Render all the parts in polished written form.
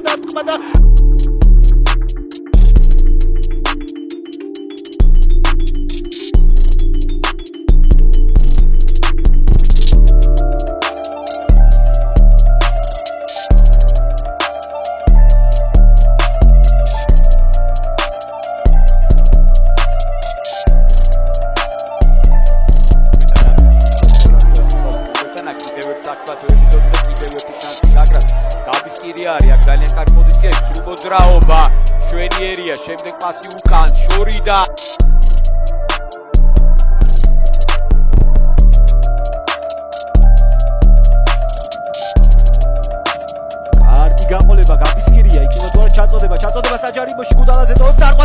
და არის ძალიან კარგი პოზიცია, სრულ მოძრაობა, შვენიერია, შემდეგ პასი უკან, შორიდა. კარგი გაყოლება, გაბისკირია, იქნება თუ არა ჩაწოდება საჯარიმოში გუდალაძე და წარყვა.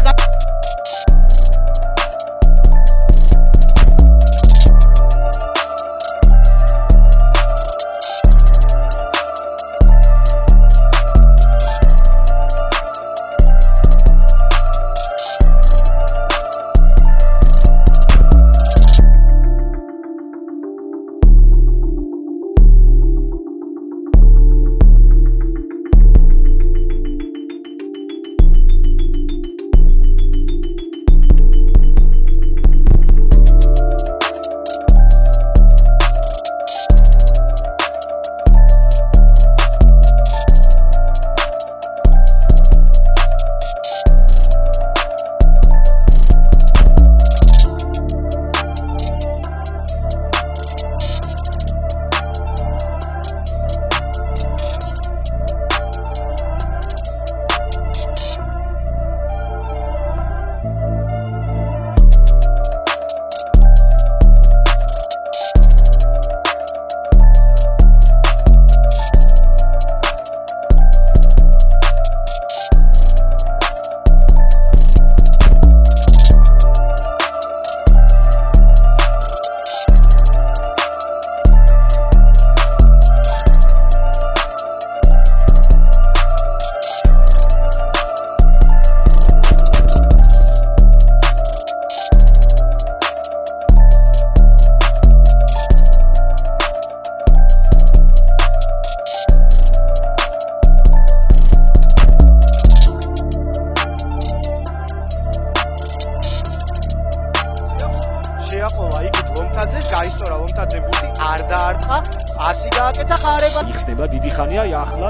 შეაყოლა იქით ლომთაძეს, გაისწორა ლომთაძემ ბუთი არ დაარტყა, პასი გააკეთა ხარება. იხსნება დიდი ხანია, ახლა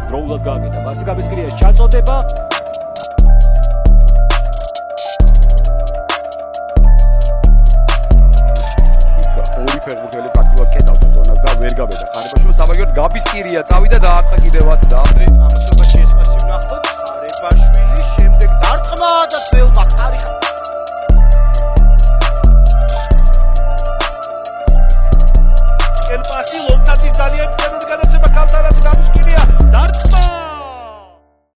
დროულად გააკეთა. პასი გაბისკირიას ჩაწოდება. ორი ფეხბურთელი პრაქტიკულად კეტავდა ზონას და ვერ გაბედა ხარებაში. საბაგიოდ გაბისკირია წავიდა და დაარტყა კიდევაც და ამასობაში ეს პასი ვნახოთ ხარებაშვილი